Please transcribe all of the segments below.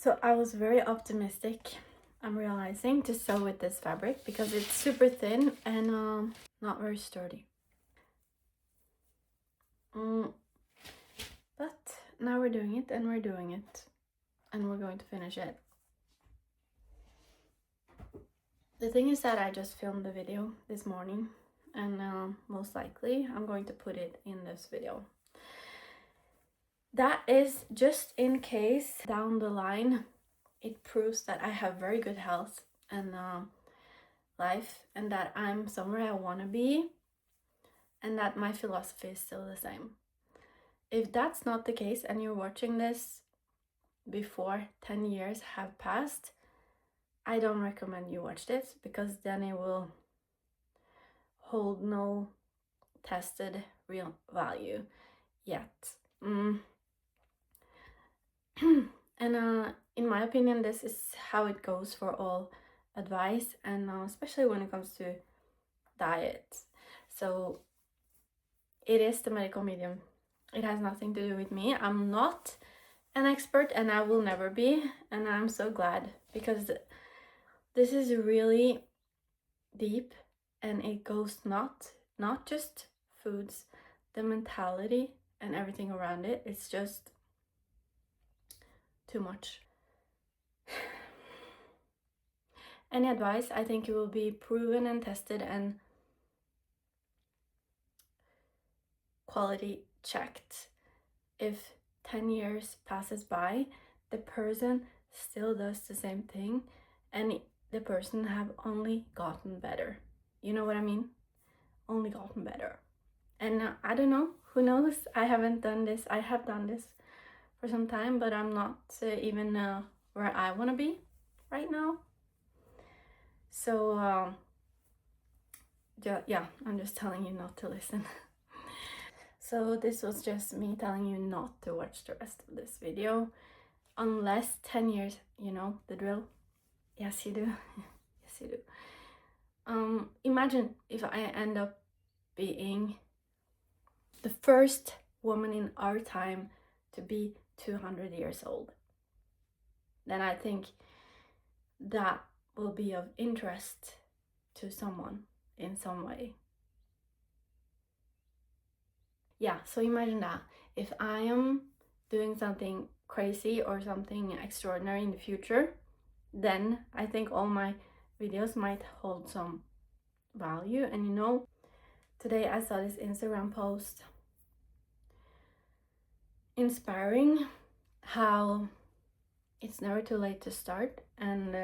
So I was very optimistic, I'm realizing, to sew with this fabric because it's super thin and not very sturdy. But now we're doing it and we're doing it and we're going to finish it. The thing is that I just filmed the video this morning and most likely I'm going to put it in this video. That is just in case down the line it proves that I have very good health and life and that I'm somewhere I want to be and that my philosophy is still the same. If that's not the case and you're watching this before 10 years have passed, I don't recommend you watch this because then it will hold no tested real value yet. And in my opinion, this is how it goes for all advice, and especially when it comes to diet. So it is the medical medium. It has nothing to do with me. I'm not an expert and I will never be, and I'm so glad because this is really deep and it goes not just foods, the mentality and everything around it. It's just too much. Any advice, I think it will be proven and tested and quality checked. If 10 years passes by, the person still does the same thing and the person have only gotten better. You know what I mean? Only gotten better. And I don't know, who knows? I haven't done this. I have done this for some time, but I'm not even where I want to be right now. So yeah, I'm just telling you not to listen. So this was just me telling you not to watch the rest of this video unless 10 years, you know the drill. Yes you do. Yes you do. Imagine if I end up being the first woman in our time to be 200 years old. Then I think that will be of interest to someone in some way. Yeah, so imagine that. If I am doing something crazy or something extraordinary in the future, then I think all my videos might hold some value. And you know, today I saw this Instagram post inspiring how it's never too late to start, and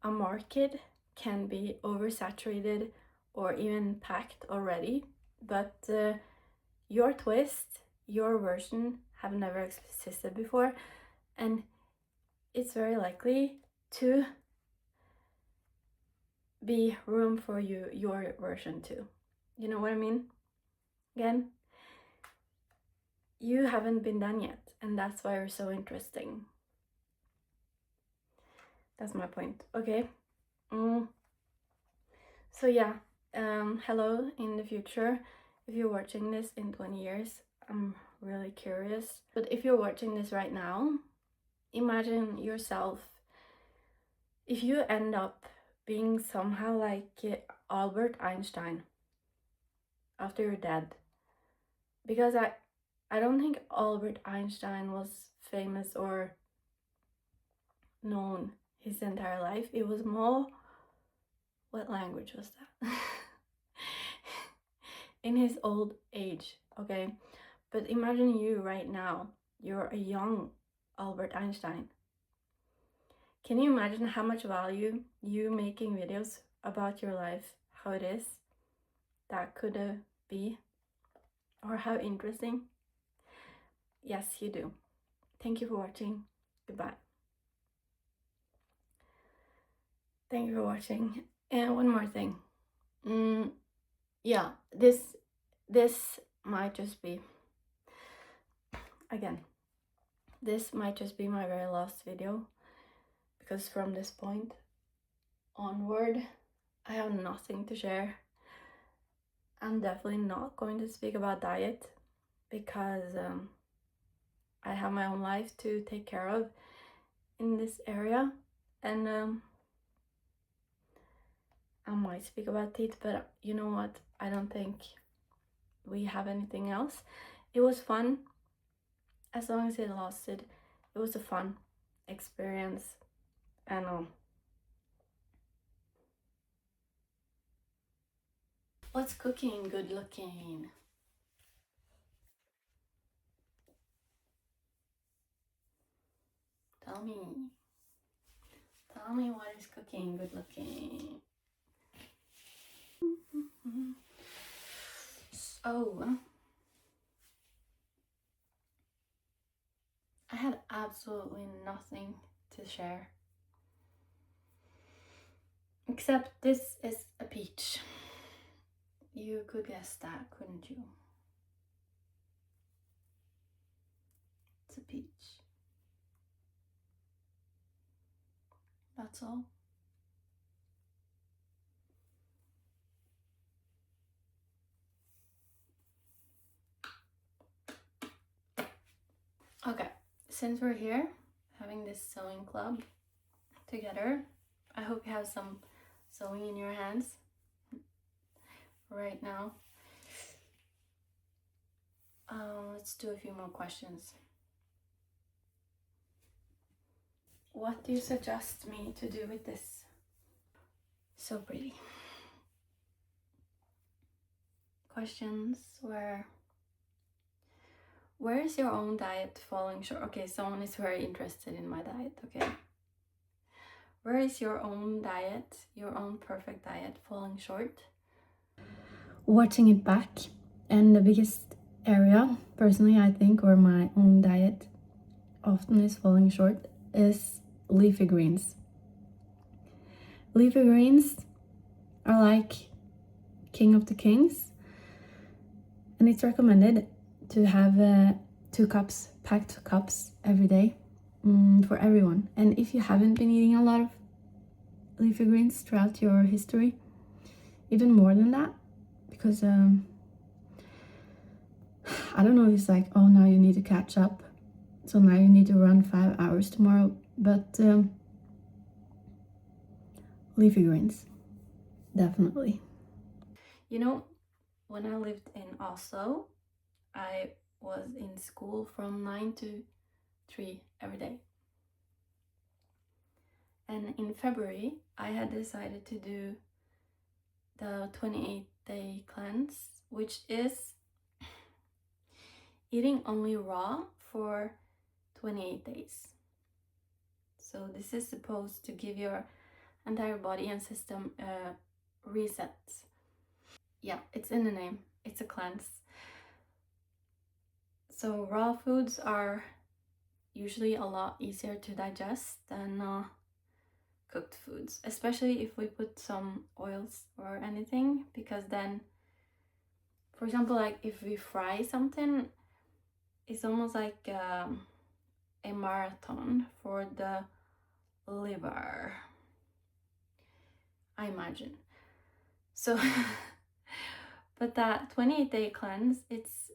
a market can be oversaturated or even packed already, but your twist, your version have never existed before, and it's very likely to be room for your version too. You know what I mean? Again, you haven't been done yet, and that's why you're so interesting. That's my point. Okay. So yeah, hello in the future. If you're watching this in 20 years, I'm really curious. But if you're watching this right now, imagine yourself if you end up being somehow like Albert Einstein after you're dead. Because I don't think Albert Einstein was famous or known his entire life. It was more, what language was that? In his old age, okay? But imagine you right now, you're a young Albert Einstein. Can you imagine how much value you making videos about your life, how it is, that could be, or how interesting? Yes, you do. Thank you for watching. Goodbye. Thank you for watching. And one more thing. Yeah, this might just be, again, this might just be my very last video, because from this point onward I have nothing to share. I'm definitely not going to speak about diet because I have my own life to take care of in this area, and I might speak about it, but you know what, I don't think we have anything else. It was fun. As long as it lasted, it was a fun experience. I know. What's cooking good looking? Tell me. Tell me what is cooking good looking. So, I had absolutely nothing to share. Except this is a peach. You could guess that, couldn't you? It's a peach. That's all. Okay, since we're here having this sewing club together, I hope you have some sewing in your hands right now. Let's do a few more questions. What do you suggest me to do with this? So pretty. Questions were, where is your own diet falling short? Okay, someone is very interested in my diet, okay. Where is your own diet, your own perfect diet falling short? Watching it back, and the biggest area, personally, I think, where my own diet often is falling short is leafy greens. Leafy greens are like king of the kings, and it's recommended to have 2 cups, packed cups every day for everyone. And if you haven't been eating a lot of leafy greens throughout your history, even more than that, because I don't know if it's like, oh, now you need to catch up, so now you need to run 5 hours tomorrow, but leafy greens, definitely. You know, when I lived in Oslo, I was in school from 9 to 3 every day. And in February, I had decided to do the 28-day cleanse, which is eating only raw for 28 days. So this is supposed to give your entire body and system a reset. Yeah, it's in the name. It's a cleanse. So raw foods are usually a lot easier to digest than cooked foods, especially if we put some oils or anything, because then, for example, like if we fry something, it's almost like a marathon for the liver, I imagine. So but that 28-day cleanse, it's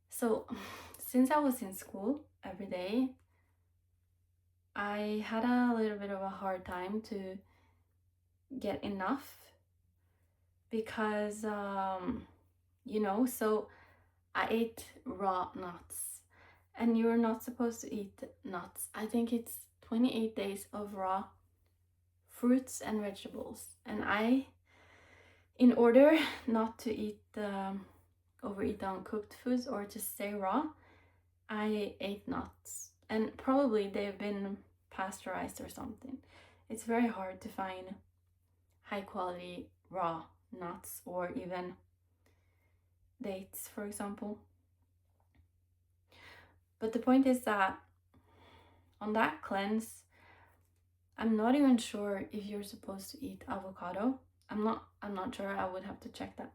so, since I was in school every day, I had a little bit of a hard time to get enough because you know, so I ate raw nuts, and you're not supposed to eat nuts. I think it's 28 days of raw fruits and vegetables, and in order not to overeat on cooked foods or to stay raw, I ate nuts, and probably they've been pasteurized or something. It's very hard to find high quality raw nuts or even dates, for example. But the point is that on that cleanse, I'm not even sure if you're supposed to eat avocado. I'm not sure. I would have to check that.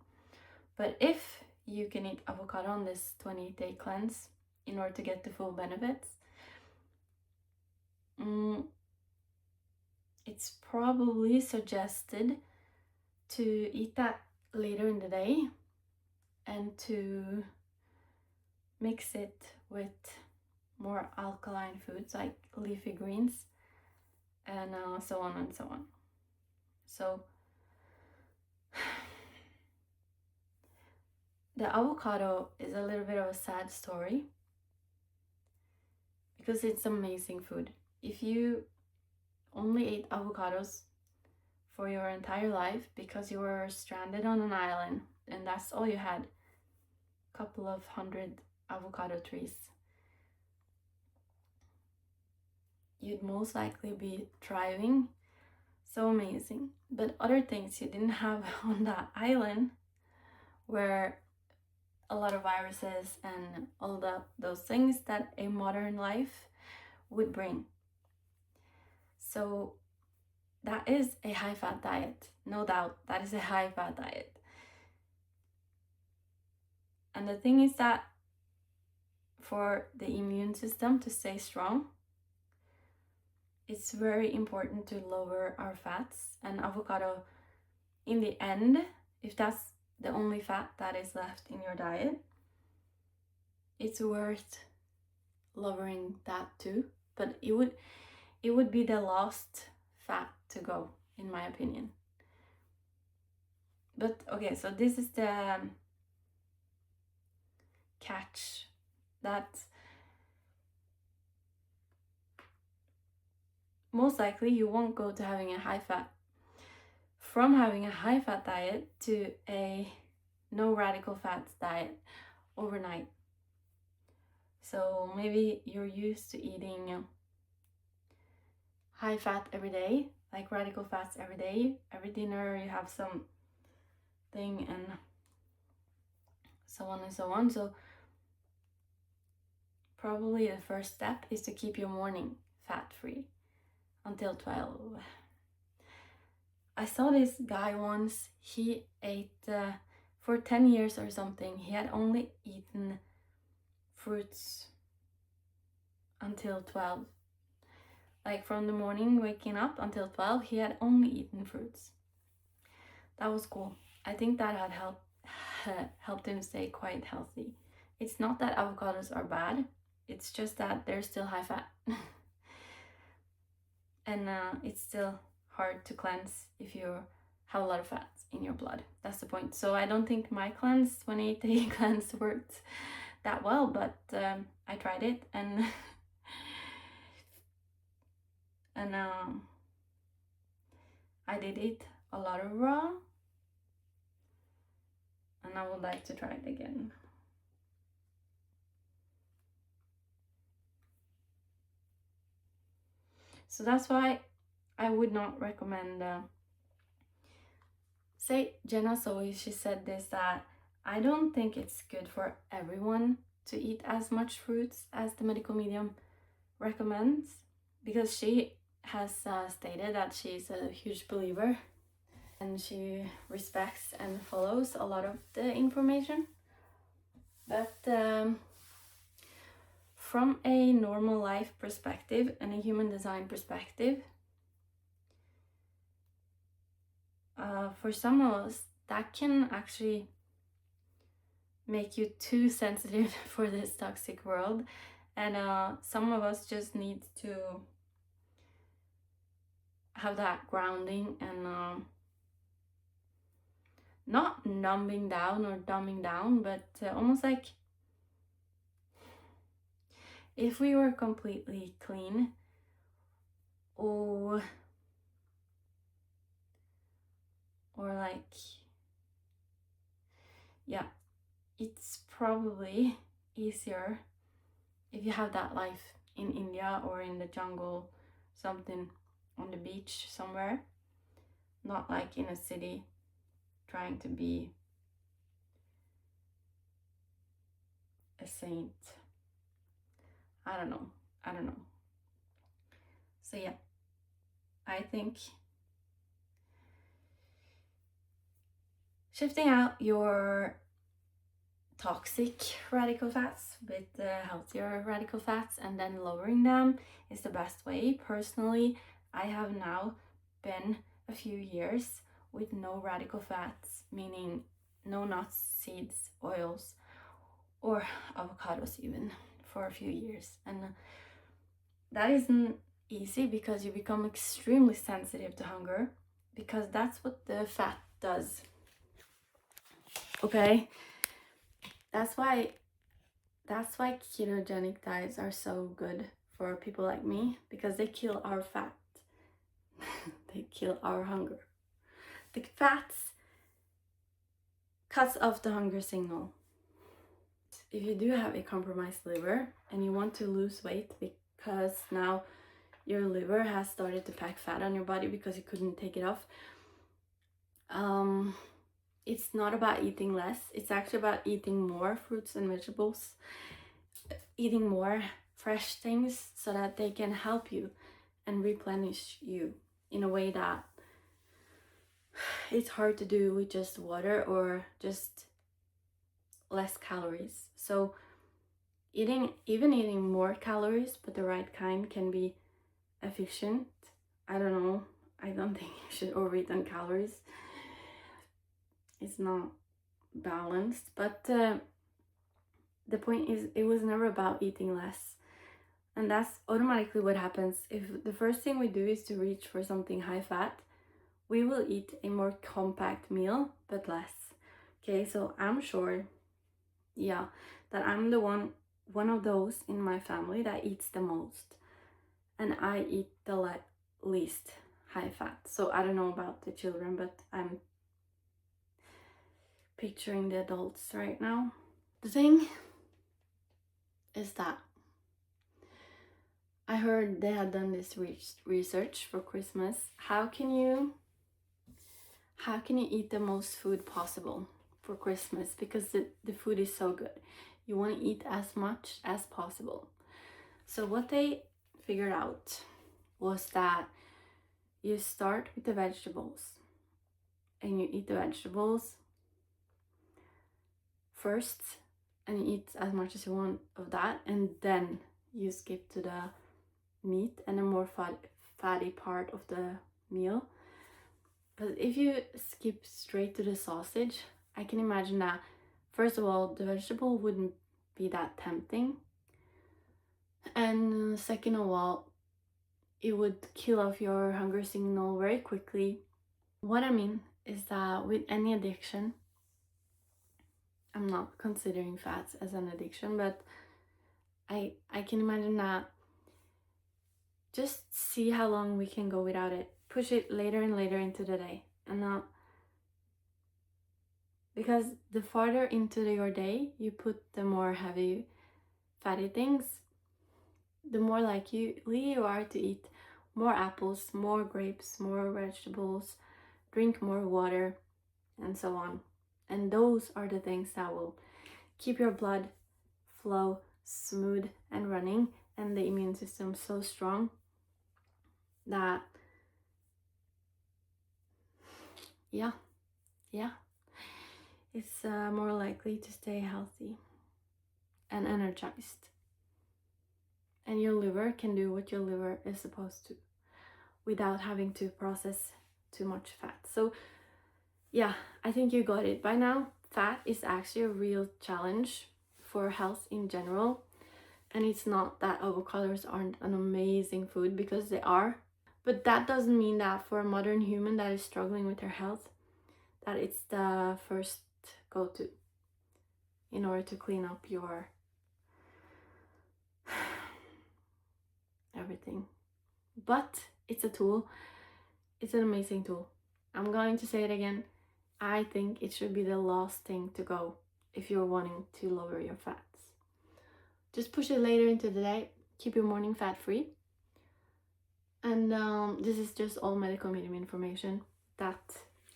But if you can eat avocado on this 28-day cleanse in order to get the full benefits, it's probably suggested to eat that later in the day and to mix it with more alkaline foods like leafy greens and so on and so on. So the avocado is a little bit of a sad story because it's amazing food. If you only ate avocados for your entire life because you were stranded on an island and that's all you had, a couple of 100 avocado trees, you'd most likely be thriving. So amazing. But other things you didn't have on that island were a lot of viruses and all those things that a modern life would bring. So that is a high-fat diet, no doubt. That is a high-fat diet. And the thing is that for the immune system to stay strong, it's very important to lower our fats. And avocado, in the end, if that's the only fat that is left in your diet, it's worth lowering that too. But it would be the last fat to go, in my opinion. But okay, so this is the catch, that most likely you won't go to having a high fat from having a high fat diet to a no radical fats diet overnight. So maybe you're used to eating high fat every day, like radical fats every day. Every dinner you have some thing and so on and so on. So probably the first step is to keep your morning fat free until 12. I saw this guy once, he ate for 10 years or something, he had only eaten fruits until 12. Like from the morning waking up until 12, he had only eaten fruits. That was cool. I think that had helped him stay quite healthy. It's not that avocados are bad, it's just that they're still high fat. And it's still hard to cleanse if you have a lot of fats in your blood. That's the point. So I don't think my cleanse, 28-day cleanse, worked that well, but I tried it and I did eat a lot of raw, and I would like to try it again. So that's why I would not recommend, say Jenna Zoe, she said this, that I don't think it's good for everyone to eat as much fruits as the medical medium recommends, because she has stated that she's a huge believer and she respects and follows a lot of the information. But from a normal life perspective and a human design perspective, for some of us, that can actually make you too sensitive for this toxic world. And some of us just need to have that grounding and not numbing down or dumbing down, but almost like if we were completely clean, or like, yeah, it's probably easier if you have that life in India or in the jungle, something on the beach somewhere, not like in a city trying to be a saint. I don't know. So yeah, I think shifting out your toxic radical fats with healthier radical fats and then lowering them is the best way. Personally, I have now been a few years with no radical fats, meaning no nuts, seeds, oils, or avocados even, for a few years. And that isn't easy because you become extremely sensitive to hunger, because that's what the fat does. Okay, that's why ketogenic diets are so good for people like me, because they kill our fat. They kill our hunger. The fats cuts off the hunger signal. If you do have a compromised liver and you want to lose weight because now your liver has started to pack fat on your body because you couldn't take it off, it's not about eating less. It's actually about eating more fruits and vegetables, eating more fresh things so that they can help you and replenish you in a way that it's hard to do with just water or just less calories. So eating more calories but the right kind can be efficient. I don't know. I don't think you should overeat on calories. It's not balanced. But the point is, it was never about eating less. And that's automatically what happens. If the first thing we do is to reach for something high fat, we will eat a more compact meal, but less. Okay, so I'm sure, yeah, that I'm the one of those in my family that eats the most. And I eat the least high fat. So I don't know about the children, but I'm picturing the adults right now. The thing is that I heard they had done this research for Christmas. How can you eat the most food possible for Christmas? Because the food is so good. You want to eat as much as possible. So what they figured out was that you start with the vegetables and you eat the vegetables first and you eat as much as you want of that, and then you skip to the meat and the more fatty part of the meal. But if you skip straight to the sausage, I can imagine that first of all the vegetable wouldn't be that tempting, and second of all it would kill off your hunger signal very quickly. What I mean is that with any addiction, I'm not considering fats as an addiction, but I can imagine that just see how long we can go without it. Push it later and later into the day, and not because the farther into your day you put the more heavy fatty things, the more likely you are to eat more apples, more grapes, more vegetables, drink more water, and so on. And those are the things that will keep your blood flow smooth and running, and the immune system so strong that yeah, it's more likely to stay healthy and energized. And your liver can do what your liver is supposed to without having to process too much fat. So yeah, I think you got it by now. Fat is actually a real challenge for health in general. And it's not that avocados aren't an amazing food, because they are. But that doesn't mean that for a modern human that is struggling with their health, that it's the first go-to in order to clean up your everything. But it's a tool. It's an amazing tool. I'm going to say it again. I think it should be the last thing to go if you're wanting to lower your fats. Just push it later into the day. Keep your morning fat free. And this is just all medical medium information that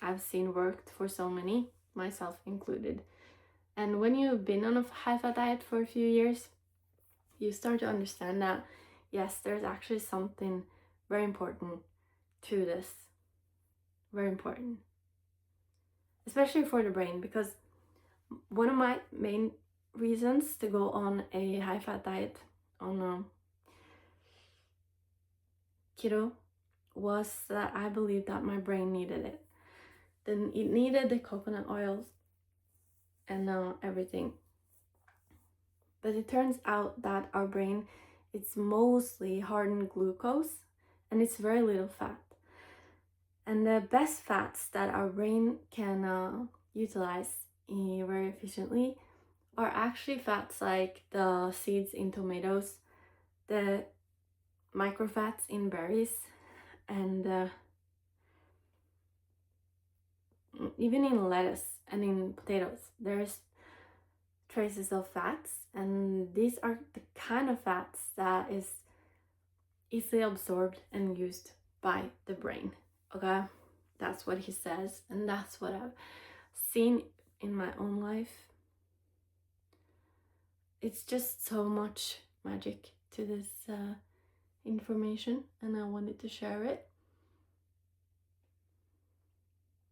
I've seen worked for so many, myself included. And when you've been on a high fat diet for a few years, you start to understand that yes, there's actually something very important to this. Very important. Especially for the brain, because one of my main reasons to go on a high fat diet on keto was that I believed that my brain needed it. Then it needed the coconut oils and everything. But it turns out that our brain, it's mostly hardened glucose and it's very little fat. And the best fats that our brain can utilize very efficiently are actually fats like the seeds in tomatoes, the microfats in berries, and even in lettuce and in potatoes. There's traces of fats, and these are the kind of fats that is easily absorbed and used by the brain. Okay, that's what he says, and that's what I've seen in my own life. It's just so much magic to this information, and I wanted to share it.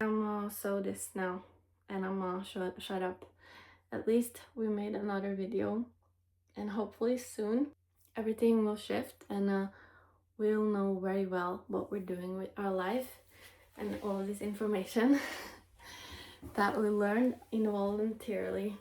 I'm gonna sew this now, and I'm gonna shut up. At least we made another video, and hopefully soon everything will shift, and we'll know very well what we're doing with our life and all this information that we learned involuntarily.